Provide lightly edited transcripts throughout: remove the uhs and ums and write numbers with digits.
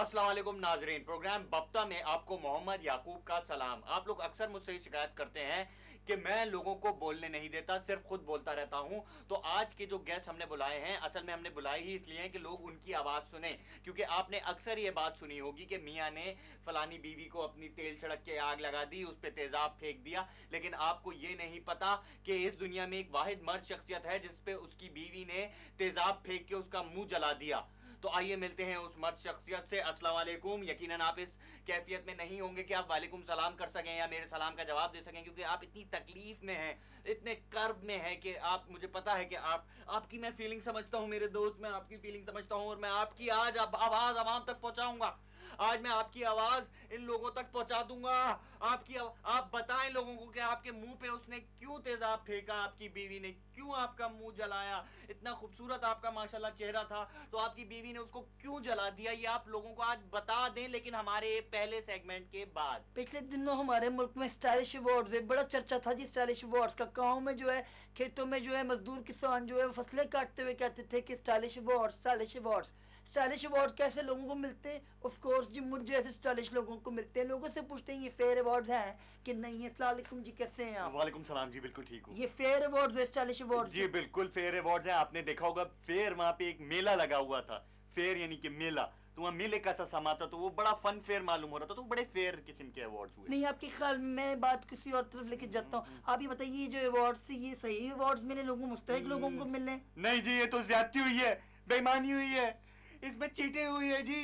अस्सलाम वालेकुम नाजरीन, प्रोग्राम बप्ता में आपको मोहम्मद याकूब का सलाम। आप लोग अक्सर मुझसे शिकायत करते हैं कि मैं लोगों को बोलने नहीं देता, सिर्फ खुद बोलता रहता हूं। तो आज के जो गेस्ट हमने बुलाए हैं, असल में हमने बुलाए ही इसलिए हैं कि लोग उनकी आवाज़ सुने, क्योंकि आपने अक्सर ये बात सुनी होगी कि मियाँ ने फलानी बीवी को अपनी तेल छिड़क के आग लगा दी, उस पर तेज़ाब फेंक दिया। लेकिन आपको ये नहीं पता कि इस दुनिया में एक वाहिद मर्द शख्सियत है जिस पे उसकी बीवी ने तेज़ाब फेंक के उसका मुंह जला दिया। तो आइए मिलते हैं उस मर्द शख्सियत से। अस्सलाम वालेकुम। यकीनन आप इस कैफियत में नहीं होंगे कि आप वालेकुम सलाम कर सकें या मेरे सलाम का जवाब दे सकें, क्योंकि आप इतनी तकलीफ में हैं, इतने कर्ब में हैं कि आप, मुझे पता है कि आपकी मैं फीलिंग समझता हूं मेरे दोस्त, मैं आपकी फीलिंग समझता हूं और मैं आपकी आज आवाज़ आवाम तक पहुंचाऊंगा। आज मैं आपकी आवाज़ इन लोगों तक पहुंचा दूंगा। आप बताएं लोगों को कि आपके मुंह पे उसने क्यों तेज़ाब फेंका, आपकी बीवी ने क्यों आपका मुंह जलाया। इतना खूबसूरत आपका माशाल्लाह चेहरा था, तो आपकी बीवी ने उसको क्यों जला दिया, ये आप लोगों को आज बता दें, लेकिन हमारे पहले सेगमेंट के बाद। पिछले दिनों हमारे मुल्क में स्टाइलिश अवार्ड्स है, बड़ा चर्चा था जी स्टाइलिश अवार्ड्स का। गाँव में जो है, खेतों में जो है, मजदूर किसान जो है फसलें काटते हुए कहते थे कि stylish awards, stylish awards. Stylish award कैसे लोगों को मिलते हैं? ऑफ कोर्स जी, मुझ जैसे स्टाइलिश लोगों को मिलते हैं। लोगों से पूछते हैं ये फेयर अवार्ड्स हैं कि नहीं है। अस्सलाम वालेकुम जी, कैसे हैं आप? वालेकुम सलाम जी, बिल्कुल ठीक हूँ। ये फेयर अवार्ड्स है, स्टाइलिश अवार्ड्स जी बिल्कुल फेयर अवार्ड्स हैं। आपने देखा होगा फेयर, वहां पे एक मेला लगा हुआ था, फेयर यानी कि मेला। तो वहाँ मेले का सा समा था, तो वो बड़ा फन फेयर मालूम हो रहा था, तो बड़े फेयर किस्म के अवार्ड्स हुए। नहीं, आपके ख्याल में मैं बात किसी और तरफ लेके जाता हूँ। आप ये बताइए, ये जो अवार्ड्स है ये सही अवार्ड्स मिले लोगों, मुस्तहिक लोगों को मिलने? नहीं जी, ये तो ज्यादती हुई है, बेईमानी हुई है, इसमें चीटिंग हुई है जी।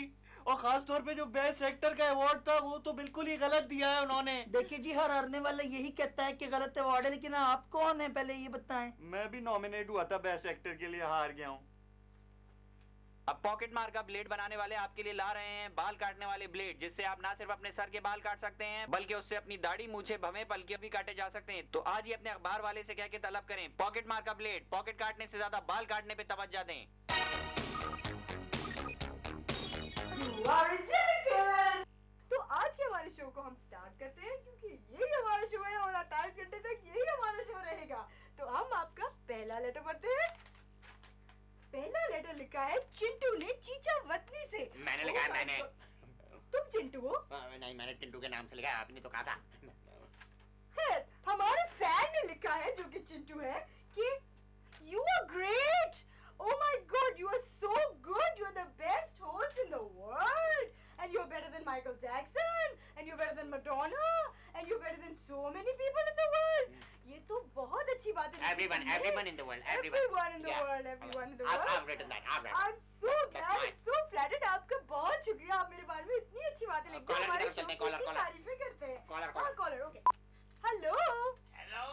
और खास तौर पे जो बेस्ट एक्टर का अवार्ड था वो तो बिल्कुल ही गलत दिया है उन्होंने। देखिए जी, हर हारने वाला यही कहता है कि गलत अवार्ड है, लेकिन आप कौन है पहले ये बताएं। मैं भी नॉमिनेट हुआ था बेस्ट एक्टर के लिए, हार गया हूँ। अब पॉकेट मार का ब्लेड बनाने वाले आपके लिए ला रहे हैं बाल काटने वाले ब्लेड, जिससे आप ना सिर्फ अपने सर के बाल काट सकते हैं बल्कि उससे अपनी दाढ़ी, मूछें, भवें, पलके भी काटे जा सकते हैं। तो आज ही अपने अखबार वाले से कह के तलब करें पॉकेट मार का ब्लेड। पॉकेट काटने से ज्यादा बाल काटने पे तवज्जो दें। तो आज के हमारे शो को हम स्टार्ट करते हैं, क्योंकि यही हमारा शो है और 28 घंटे तक यही हमारा शो रहेगा। तो हम आपका पहला लेटर पढ़ते हैं। पहला लेटर लिखा है चिंटू ने चीचा वतनी से। मैंने लिखा है, मैंने। तुम चिंटू हो? नहीं, मैंने टिंटू के नाम से लिखा है, आपने तो कहा था। खैर, हमारे फैन ने लिखा है जो कि चिंटू है कि you are great, oh my god, you are so good, you are the best host in the world, and you're better than Michael Jackson, and you're better than Madonna, and you're better than so many people in the world. ये तो बहुत अच्छी बात है। Everyone in the world, everyone in the Yeah. world, everyone in the world. I've written that, I've written. I'm so glad, That's so flattered। आपका बहुत शुक्रिया, आप मेरे बारे में इतनी अच्छी बातें लिखते हैं, Caller हमारे की तरफ शो चलते की हैं, caller, इतनी caller. तारीफें करते हैं। Caller, हाँ, कॉलर, ओके। हेलो, हेलो,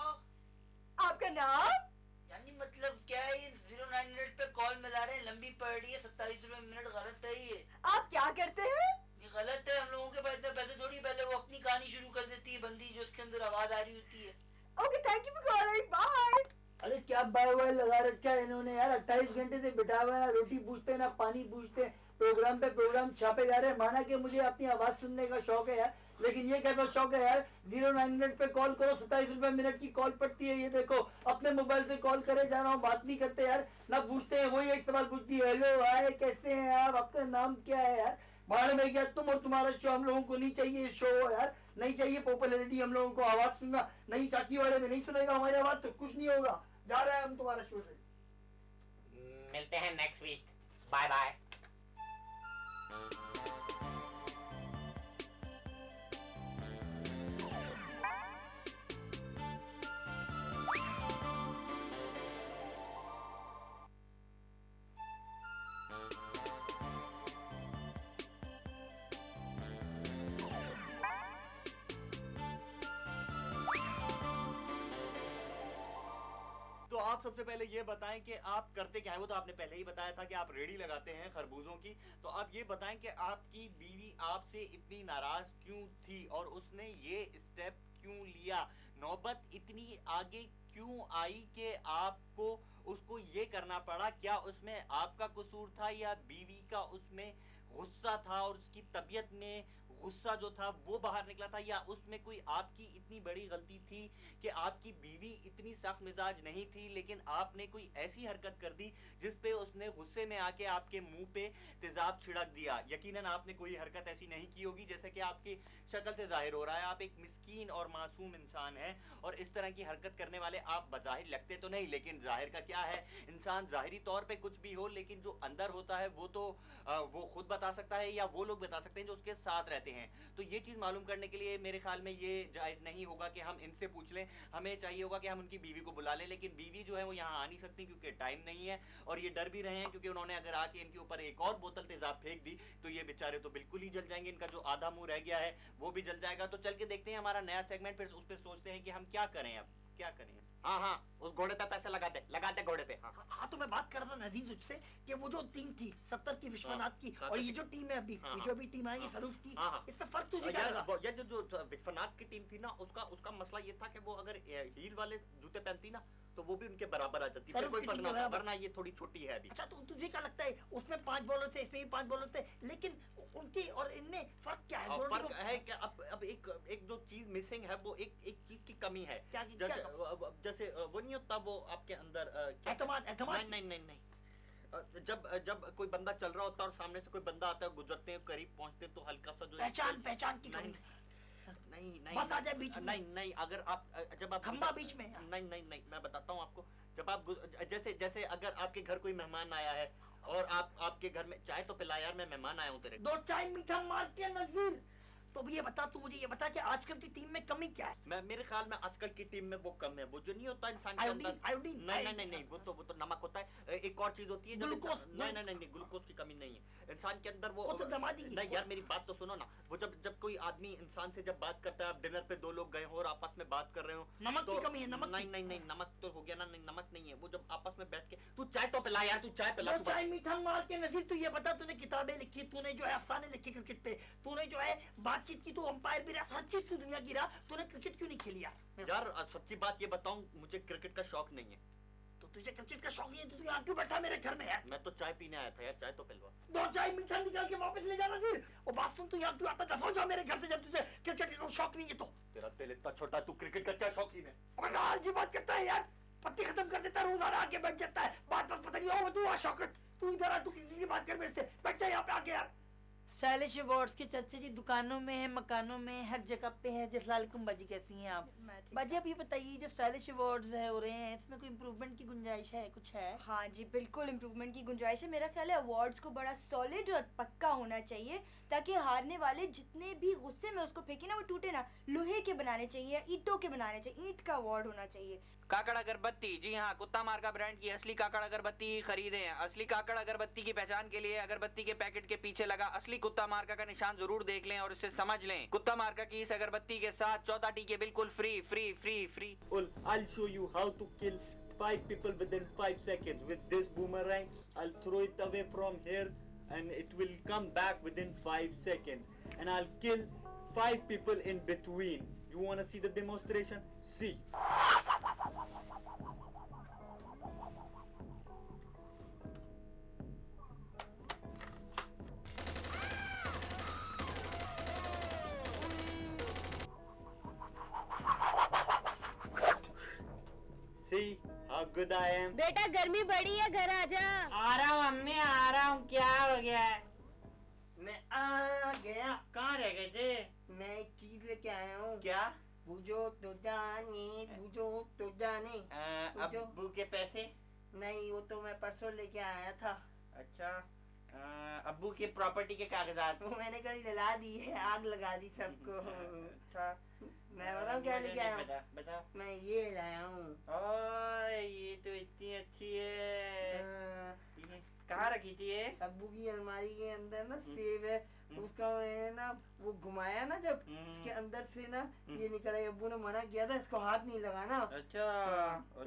आपका नाम? यानी मतलब क्या है, ये 09 पे कॉल मिला रहे हैं, लंबी पड़ रही है, 27 रुपए मिनट। गलत है ये आप क्या करते हैं? ये गलत है। हम लोगों के पास इतने पैसे थोड़ी। पहले वो अपनी कहानी शुरू कर देती है बंदी, जो उसके अंदर आवाज आ रही होती है। Okay, thank you for calling, bye. अरे क्या बाय बाय लगा रखा है इन्होंने यार। 28 घंटे से बिठा हुआ है, ना रोटी पूछते ना पानी पूछते, प्रोग्राम पे प्रोग्राम छापे जा रहे हैं। माना कि मुझे अपनी आवाज सुनने का शौक है यार, लेकिन ये कैसा शौक है यार, 09 पे कॉल करो, 27 रुपए मिनट की कॉल पड़ती है। ये देखो, अपने मोबाइल से कॉल करे जा रहा हूँ, बात नहीं करते यार, ना पूछते हैं। वही एक सवाल पूछती है, हेलो हाय कैसे हैं आप, आपका नाम क्या है यार। भाड़ में गया तुम और तुम्हारा शो। हम लोगों को नहीं चाहिए शो यार, नहीं चाहिए पॉपुलैरिटी। हम लोगों को आवाज सुनना नहीं, चाकी वाले में नहीं सुनेगा हमारी आवाज तो कुछ नहीं होगा। जा रहे हैं हम तुम्हारा शो से। मिलते हैं नेक्स्ट वीक, बाय बाय। तो आप सबसे पहले ये बताएं कि आप करते क्या है। वो तो आपने पहले ही बताया था कि आप रेडी लगाते हैं खरबूजों की। तो आप ये बताएं कि आपकी बीवी आपसे इतनी नाराज क्यों थी और उसने ये स्टेप क्यों लिया, नौबत इतनी आगे क्यों आई कि आपको उसको ये करना पड़ा। क्या उसमें आपका कसूर था या बीवी का उसमें गुस्सा था और उसकी तबीयत में गुस्सा जो था वो बाहर निकला था, या उसमें कोई आपकी इतनी बड़ी गलती थी कि आपकी बीवी इतनी सख्त मिजाज नहीं थी, लेकिन आपने कोई ऐसी हरकत कर दी जिस पे उसने गुस्से में आके आपके मुंह पे तेजाब छिड़क दिया? यकीनन आपने कोई हरकत ऐसी नहीं की होगी, जैसे कि आपकी शक्ल से जाहिर हो रहा है आप एक मिस्कीन और मासूम इंसान हैं, और इस तरह की हरकत करने वाले आप बज़ाहिर लगते तो नहीं, लेकिन जाहिर का क्या है, इंसान ज़ाहिरी तौर पे कुछ भी हो, लेकिन जो अंदर होता है वो तो वो खुद बता सकता है या वो लोग बता सकते हैं जो उसके साथ रहते हैं। तो ये चीज़ मालूम करने के लिए मेरे ख्याल में ये जायज़ नहीं होगा कि हम इनसे पूछ लें, हमें चाहिए होगा कि हम उनकी बीवी को बुला लें, लेकिन बीवी जो है वो यहाँ आ नहीं सकती क्योंकि टाइम नहीं है, और ये डर भी रहे हैं क्योंकि उन्होंने अगर आके इनके ऊपर एक और बोतल तेजाब फेंक दी तो ये बेचारे तो बिल्कुल ही जल जाएंगे, इनका जो आधा मुंह रह गया है वो भी जल जाएगा। तो चल के देखते हैं हमारा नया सेगमेंट, फिर उस पर सोचते हैं कि हम क्या करें, अब क्या करें। हाँ हाँ, उस घोड़े पे पैसे लगा दे घोड़े पे। हाँ हाँ, तो मैं बात कर रहा था नजीज उससे कि वो जो टीम थी 70 की विश्वनाथ की, हाँ, और ये जो टीम है अभी, हाँ, ये जो अभी टीम आई है हाँ, सरूफ की, हाँ, हाँ। इसमें फर्क तुझे क्या यार लगा? ये जो विश्वनाथ की टीम थी ना, उसका मसला ये था कि वो अगर हील वाले जूते पहनती ना तो वो भी उनके बराबर आ जाती, फिर सरूफ कोई की फर्क टीम ना के था, बराबर। वरना ये थोड़ी छोटी है अभी। अच्छा, तो तुझे क्या लगता है उसमें 5 बॉलर थे, इसमें भी 5 बॉलर थे, लेकिन उनकी और इनमें फर्क क्या है? दोनों फर्क टीमों- है कि अब एक जो चीज मिसिंग है वो एक चीज की कमी है। क्या जैसे वो नहीं होता वो आपके अंदर एतमाद नहीं, जब कोई बंदा चल रहा होता है और सामने से कोई बंदा आता है, गुजरते हैं, करीब पहुंचते हैं, तो हल्का सा जो पहचान की कमी। नहीं बस आ जाए बीच में। नहीं, अगर आप जब आप खंबा बीच में। नहीं, मैं बताता हूँ आपको। जब आप जैसे अगर आपके घर कोई मेहमान आया है और आपके घर में चाय तो पिला यार, मैं मेहमान आया हूँ तेरे। 2 चाय मीठा मार के नजीर। तो अब ये बता, तू मुझे ये बता कि आजकल की टीम में कमी क्या है? मेरे ख्याल में आजकल की टीम में वो कम है, वो जो नहीं होता इंसान के अंदर। आयोडीन नहीं, वो तो नमक होता है। एक और चीज होती है ग्लूकोज। नहीं, ग्लूकोज की कमी नहीं है इंसान के अंदर। वो तो दमादी की। नहीं यार, मेरी बात तो सुनो ना। वो जब कोई आदमी इंसान से जब बात करता है, आप डिनर पे 2 लोग गए हो और आपस में बात कर रहे हो, नमक तो की कमी है, नमक की। नहीं, नमक तो हो गया ना। नहीं, नमक नहीं है। वो जब आपस में बैठ के, तू चाय तो पिला यार, तू चाय पिला। 2 चाय मीठा मार के नजीर, तू ये बता, तूने किताबें लिखी, तूने जो है अफसाने लिखे क्रिकेट पे, तूने जो है बातचीत की, तू अंपायर भी रहा, हर चीज तू दुनिया की रहा, तूने क्रिकेट क्यों नहीं खेली यार सच्ची बात ये बताऊं, मुझे क्रिकेट का शौक नहीं है। तो तुझे क्रिकेट का शौक नहीं है तो तू यहाँ क्यों बैठा मेरे घर में यार? मैं तो चाय पीने आया था यार, चाय तो पिलवा। 2 चाय मीठा निकाल के वापस ले जा नजीर। और बात सुन, तू यहाँ क्यों आता? दफा हो जा मेरे घर से जब तुझे क्रिकेट का शौक नहीं है तो। तेरा दिल इतना छोटा, तू क्रिकेट का क्या शौकीन है? अबे नार जी बात करता है यार, पत्ती खत्म कर देता है, रोजाना आके बैठ जाता है, बात पता नहीं हो। तू आ शौकत, तू इधर आ, तू किसी की बात कर मेरे से, बैठ जा यहाँ पे आके यार। स्टाइलिश अवार्ड्स की चर्चा जी दुकानों में है, मकानों में, हर जगह पे है। अस्सलामुअलैकुम बाजी, कैसी हैं आप? मैं ठीक बाजी आप ये बताइए, जो स्टाइलिश अवार्ड्स है हो रहे हैं, इसमें कोई इम्प्रूवमेंट की गुंजाइश है, कुछ है? हाँ जी, बिल्कुल इम्प्रूवमेंट की गुंजाइश है। मेरा ख्याल है अवार्ड्स को बड़ा सॉलिड और पक्का होना चाहिए, ताकि हारने वाले जितने भी गुस्से में उसको फेंके ना, वो टूटे ना। लोहे के बनाने चाहिए, ईंटों के बनाने चाहिए, ईंट का अवार्ड होना चाहिए। काकड़ अगरबत्ती, जी हाँ, कुत्ता मार्का ब्रांड की असली काकड़ अगरबत्ती ही खरीदें। असली काकड़ अगरबत्ती की पहचान के लिए अगरबत्ती के पैकेट के पीछे लगा असली कुत्ता मार्का का निशान जरूर देख लें और इसे समझ लें। कुत्ता मार्का की इस अगरबत्ती के साथ 14 टीके बिल्कुल free. I'll show you how to kill 5 people within 5 seconds with this boomerang. I'll throw it away from here and it will come back within 5 seconds. And I'll kill 5 people in between. You wanna see the demonstration? See. See how good I am? बेटा गर्मी बड़ी है, घर आ जा। आ रहा हूँ अम्मी, आ रहा हूँ। क्या हो गया है? मैं आ गया। कहाँ रह गए थे? मैं एक चीज लेके आया हूँ। क्या? बुझो तो जाने, बुझो तो जाने। बुझो। अब्बू के पैसे? नहीं, वो तो मैं परसों लेके आया था। अच्छा, अब्बू की प्रॉपर्टी के कागजात? वो मैंने कल जला दी है, आग लगा दी सबको। अच्छा, मैं बताऊँ क्या लेके आया हूँ? बता। मैं ये लाया हूँ। ओए, ये तो इतनी अच्छी है। ये कहाँ रखी थी ये? अब्बू की अलमारी के अंदर ना सेब है, उसका मैंने ना वो घुमाया ना, जब उसके अंदर से ना ये निकला। अब्बू ने मना किया था इसको हाथ नहीं लगाना। अच्छा,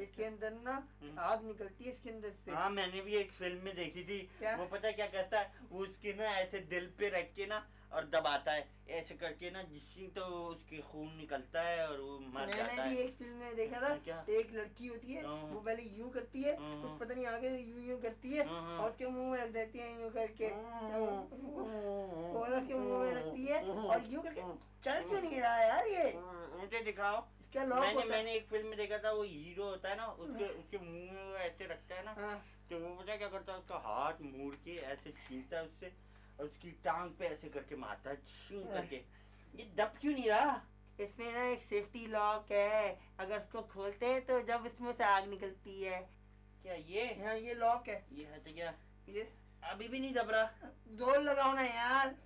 इसके अंदर ना आग निकलती है इसके अंदर से। हाँ, मैंने भी एक फिल्म में देखी थी। क्या? वो पता क्या कहता है, वो उसके ना ऐसे दिल पे रख के ना और दबाता है ऐसे करके ना, जिससे तो उसके खून निकलता है और वो मर जाता मैंने भी है। एक फिल्म में देखा था, क्या? एक लड़की होती है, हाँ। वो पहले यूं करती है, हाँ। कुछ पता नहीं आगे यूं करती है, हाँ। और उसके मुंह में रख देती है यूं करके, और उसके मुंह में रखती है और यूं करके। चल क्यों नहीं रहा है यार ये? मुझे दिखाओ। इसका लॉक होता है। मैंने एक फिल्म में देखा था, वो हीरो होता है ना, उसके मुंह में वो ऐसे रखता है ना, हाँ। तो वो पता है क्या करता है, उसका हाथ मोड़ के ऐसे छीनता है उससे, और उसकी टांग पे ऐसे करके मारता है छीन करके। ये दब क्यों नहीं रहा? इसमें ना एक सेफ्टी लॉक है, अगर उसको खोलते हैं तो जब इसमें से आग निकलती है। क्या ये? हाँ ये लॉक है। ये है तो क्या? ये अभी भी नहीं दब रहा। जोर लगाओ ना यार।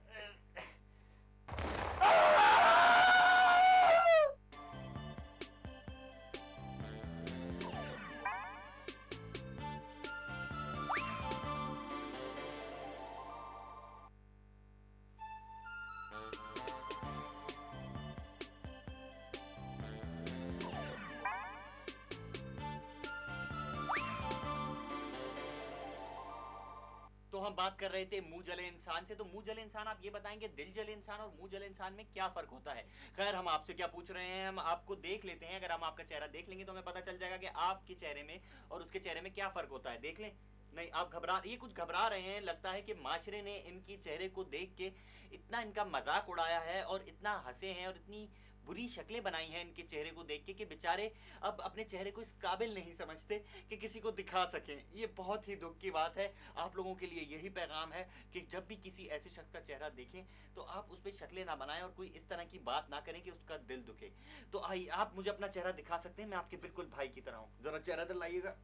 तो हम बात कर रहे थे मुंह जले इंसान से। तो मुंह जले इंसान, आप ये बताएंगे दिल जले इंसान और मुंह जले इंसान में क्या फर्क होता है? खैर, हम आपसे क्या पूछ रहे हैं, हम आपको देख लेते हैं। अगर हम आपका चेहरा देख लेंगे तो हमें पता चल जाएगा कि आपके चेहरे में और उसके चेहरे में क्या फर्क होता है। देख लें। नहीं, आप ये कुछ घबरा रहे हैं। लगता है कि माशरे ने इनकी चेहरे को देख के इतना इनका मजाक उड़ाया है और इतना हंसे हैं और इतनी बुरी शक्लें बनाई हैं इनके चेहरे को देख के कि बेचारे अब अपने चेहरे को इस काबिल नहीं समझते कि किसी को दिखा सकें। ये बहुत ही दुख की बात है। आप लोगों के लिए यही पैगाम है कि जब भी किसी ऐसे शख्स का चेहरा देखें तो आप उस पर शक्लें ना बनाएं और कोई इस तरह की बात ना करें कि उसका दिल दुखे। तो आइए, आप मुझे अपना चेहरा दिखा सकते हैं। मैं आपके बिल्कुल भाई की तरह हूँ। जरा चेहरा इधर लाइएगा।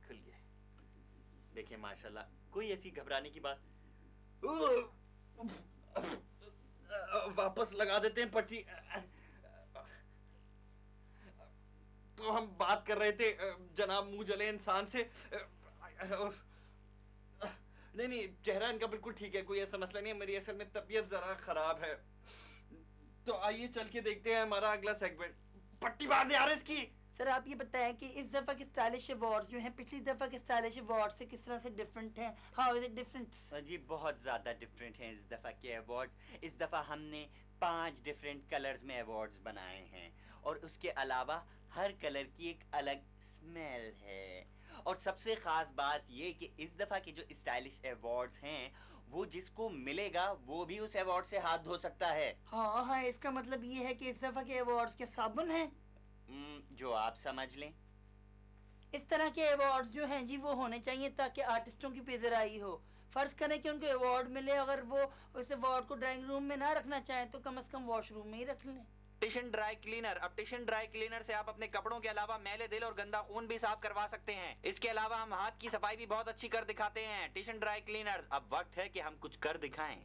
खुलिए। देखिए माशाल्लाह, कोई ऐसी घबराने की बात। वापस लगा देते हैं पट्टी। तो हम बात कर रहे थे जनाब मुंह जले इंसान से। नहीं, चेहरा इनका बिल्कुल ठीक है, कोई ऐसा मसला नहीं है। मेरी असल में तबीयत जरा खराब है। तो आइए चल के देखते हैं हमारा अगला सेगमेंट। पट्टी बांध दे यार इसकी। सर आप ये बताएं कि इस दफा के स्टाइलिश अवार्ड जो हैं पिछली दफा के स्टाइलिश अवार्ड से किस तरह से डिफरेंट हैं? How is it different? जी बहुत ज़्यादा डिफरेंट हैं इस दफ़ा के अवार्ड्स। इस दफ़ा हमने 5 डिफरेंट कलर्स में अवार्ड्स बनाए हैं और उसके अलावा हर कलर की एक अलग स्मेल है। और सबसे ख़ास बात ये कि इस दफ़ा के जो स्टाइलिश अवार्ड्स हैं वो जिसको मिलेगा वो भी उस अवार्ड से हाथ धो सकता है। हाँ, इसका मतलब ये है कि इस दफा के अवार्ड्स के साबुन हैं। जो आप समझ लें। इस तरह के अवार्ड्स जो हैं जी वो होने चाहिए ताकि आर्टिस्टों की पेशराई हो। फर्ज करें कि उनको अवार्ड मिले, अगर वो उस अवार्ड को ड्राइंग रूम में ना रखना चाहें तो कम से कम वॉशरूम में ही रख लें। Tuition dry cleaner. अब टिशन ड्राई क्लीनर से आप अपने कपड़ों के अलावा मैले दिल और गंदा खून भी साफ करवा सकते हैं। इसके अलावा हम हाथ की सफाई भी बहुत अच्छी कर दिखाते हैं। Tuition dry cleaner. अब वक्त है कि हम कुछ कर दिखाएं।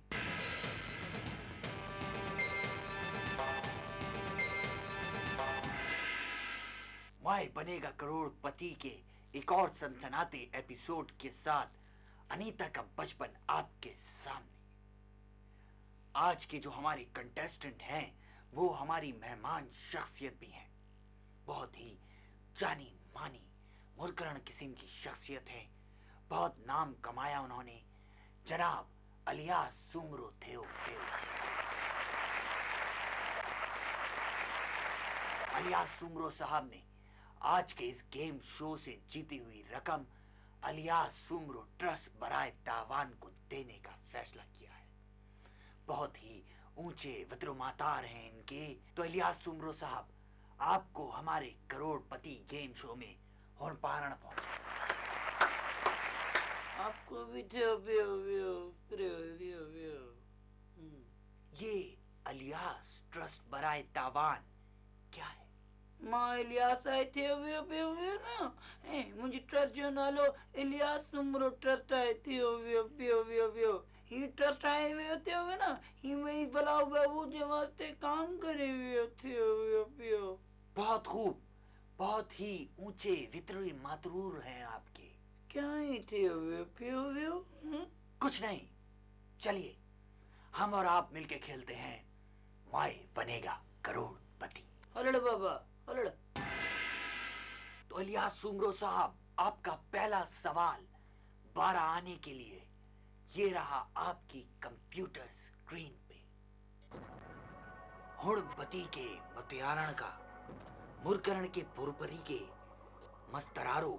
मैं बनेगा करोड़पति के एक और सनसनाते एपिसोड के साथ अनीता का बचपन आपके सामने। आज के जो हमारे कंटेस्टेंट हैं वो हमारी मेहमान शख्सियत भी हैं। बहुत ही जानी मानी मुरकरण किस्म की शख्सियत है। बहुत नाम कमाया उन्होंने। जनाब अलियास सुमरो थे। अलियास सुमरो साहब ने आज के इस गेम शो से जीती हुई रकम अलियास सुमरो ट्रस्ट बराए तावान को देने का फैसला किया है। बहुत ही ऊंचे वज्रमातार हैं इनके। तो अलियास सुमरो साहब, आपको हमारे करोड़पति गेम शो में होनपारण पहुंचे। आपको भी ये अलियास ट्रस्ट बराए तावान क्या है? मां इलियास आए थे ना। मुझे ट्रस्ट जो नालो इलियास सुमरो ट्रस्ट आए थे। ही ट्रस्ट आए हुए होते हुए ना, ही मेरी भला बहू के वास्ते काम करे हुए होते। बहुत खूब। बहुत ही ऊंचे वितरी मातरूर हैं आपके। क्या ही थे हुए? कुछ नहीं, चलिए हम और आप मिलके खेलते हैं माए बनेगा करोड़पति। अलड़ बाबा अलड़। तो अलियास सुमरो साहब, आपका पहला सवाल 12 आने के लिए ये रहा आपकी कंप्यूटर स्क्रीन पे हुणपति के मत्यारण का मुरकरण के पुरपरी के मस्तरारो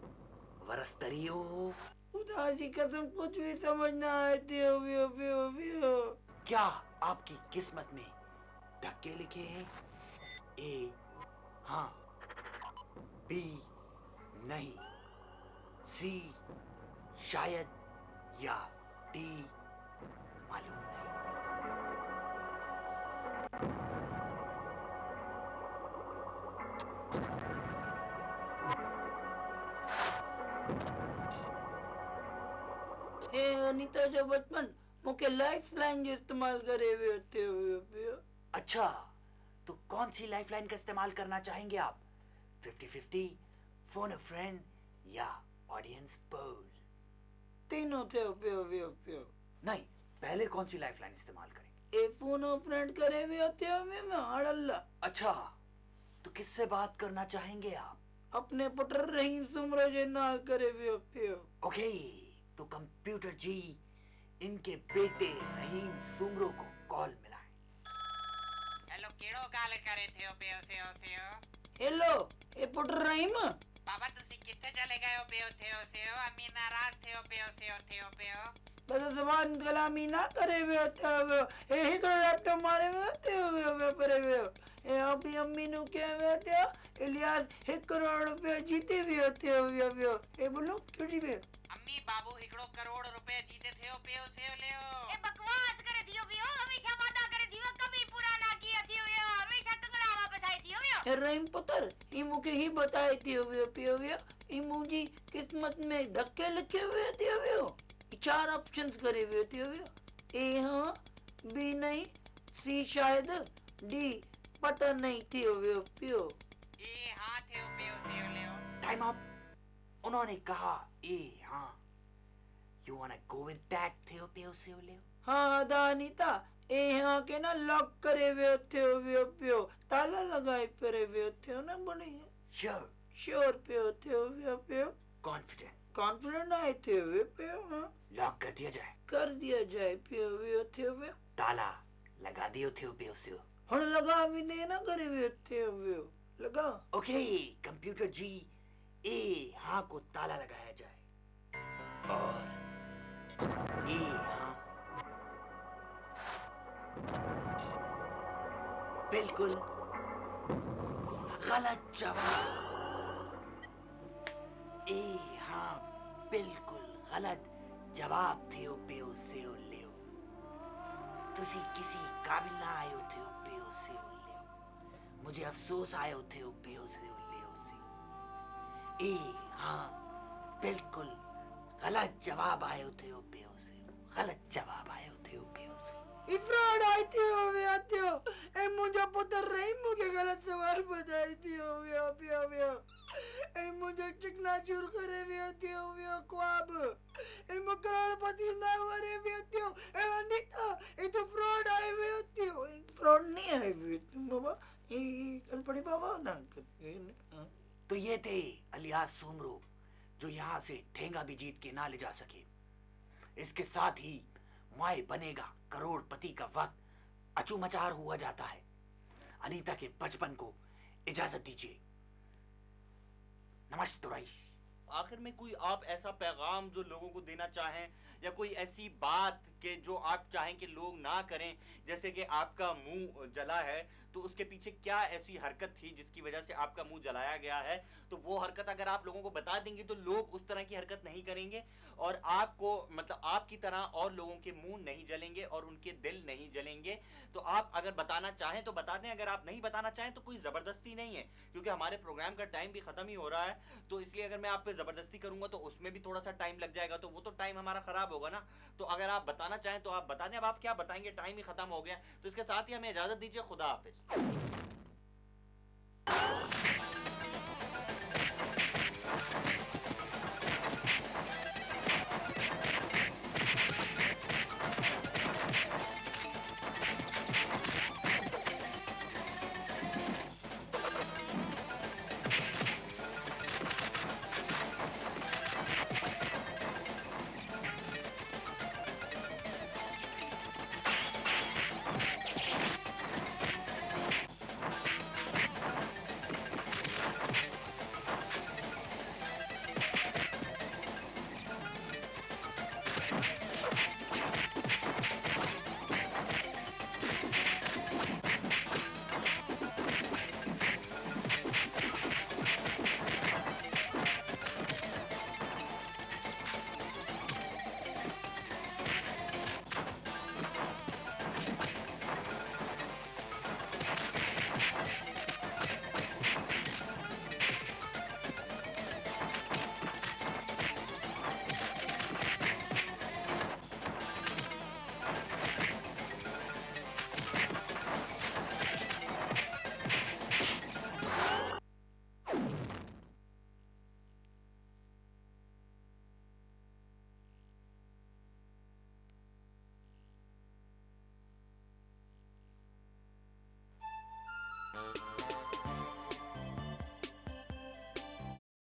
वरस्तरियो। खुदा की कसम कुछ भी समझ ना आए थे। क्या आपकी किस्मत में धक्के लिखे हैं? ए हाँ, बी नहीं, सी शायद, या डी मालूम नहीं। हे अनीता जो बचपन मुके लाइफ लाइन जो इस्तेमाल करे हुए होते हुए। अच्छा, तो कौन सी लाइफलाइन का इस्तेमाल करना चाहेंगे आप? 50-50, फोन अ फ्रेंड या ऑडियंस पोल? तीनों थे पे। नहीं, पहले कौन सी लाइफलाइन इस्तेमाल करें? ए फोन ऑफ फ्रेंड करे हुए होते हुए मैं अड़ल्ला। अच्छा, तो किससे बात करना चाहेंगे आप? अपने पुटर रहीम सुमरो जे नाल करे हुए होते। ओके, तो कंप्यूटर जी इनके बेटे रहीम सुमरो को कॉल मिलाएं। हेलो केड़ो गाल करे थे पियो से हेलो, ए पुटर रहीम बाबा तुसी किथे चले गए हो पियो से अम्मी नाराज थे पियो बस जबान कलामी ना करे हुए होते। ए हिकड़ो लैपटॉप मारे हुए होते परे हुए। ए अभी अम्मी नु के हुए होते इलियास 1 करोड़ रुपए जीते हुए होते। ए बोलो क्यों बे अम्मी बाबू 1 करोड़ रुपए जीते थे पियो से ए बकवास करे दियो बियो हमेशा वादा करे दियो कभी पूरा ना किया दियो हमेशा तंगड़ा वापस आई दियो। ए रहीम पुत्र ई मुके ही बताई थी पियो ई मुजी किस्मत में धक्के लिखे हुए थे। 4 ऑप्शंस करे हुए थे। ए हाँ, बी नहीं, सी शायद, डी पता नहीं थी पियो। ए हां थे पियो से टाइम अप। उन्होंने कहा ए हाँ। यू वांना गो विद दैट पियो से? हाँ दानिता ए हाँ के ना लॉक करे हुए थे पियो। ताला लगाए परे हुए थे ना बड़ी। श्योर? श्योर पियो। कॉन्फिडेंट आए थे पियो। हाँ लॉक कर दिया जाए? कर दिया जाए पियो। ताला लगा दियो पियो से? हुण लगा भी देना करे हुए थे लगा। ओके, कंप्यूटर जी ए हाँ को ताला लगाया जाए और ए हाँ बिल्कुल गलत जवाब। ए हाँ बिल्कुल गलत जवाब थे पियो से लियो। तुसी किसी काबिल ना आयो थे पियो से लियो। मुझे अफसोस आयो थे पियो से लियो से। ए हाँ बिल्कुल गलत जवाब आयो थे पियो से। गलत जवाब आयो थे पियो से। फ्रॉड आई थी ए मुझे पुत्र रही मुझे गलत सवाल बताई थी पियो। ए मुझे चिकना चूर करे भी होती हो ख्वाब। ए मैं करोड़पति ना हुए भी होती हो। ए अनीता ये तो फ्रॉड आई हुई होती हो। फ्रॉड नहीं आई हुई तुम बाबा। ये कल बाबा ना। तो ये थे इलियास सुमरो जो यहाँ से ठेंगा भी जीत के ना ले जा सके। इसके साथ ही माए बनेगा करोड़पति का वक्त अचूमचार हुआ जाता है। अनीता के बचपन को इजाजत दीजिए। नमस्ते। आखिर में कोई आप ऐसा पैगाम जो लोगों को देना चाहें या कोई ऐसी बात के जो आप चाहें कि लोग ना करें, जैसे कि आपका मुंह जला है तो उसके पीछे क्या ऐसी हरकत थी जिसकी वजह से आपका मुंह जलाया गया है, तो वो हरकत अगर आप लोगों को बता देंगे तो लोग उस तरह की हरकत नहीं करेंगे और आपको मतलब आपकी तरह और लोगों के मुंह नहीं जलेंगे और उनके दिल नहीं जलेंगे। तो आप अगर बताना चाहें तो बता दें, अगर आप नहीं बताना चाहें तो कोई ज़बरदस्ती नहीं है, क्योंकि हमारे प्रोग्राम का टाइम भी ख़त्म ही हो रहा है। तो इसलिए अगर मैं आप पे ज़बरदस्ती करूंगा तो उसमें भी थोड़ा सा टाइम लग जाएगा, तो वो तो टाइम हमारा ख़राब होगा ना। तो अगर आप बताना चाहें तो आप बता दें। अब आप क्या बताएंगे, टाइम ही ख़त्म हो गया। तो इसके साथ ही हमें इजाज़त दीजिए। खुदा हाफिज़। हैं।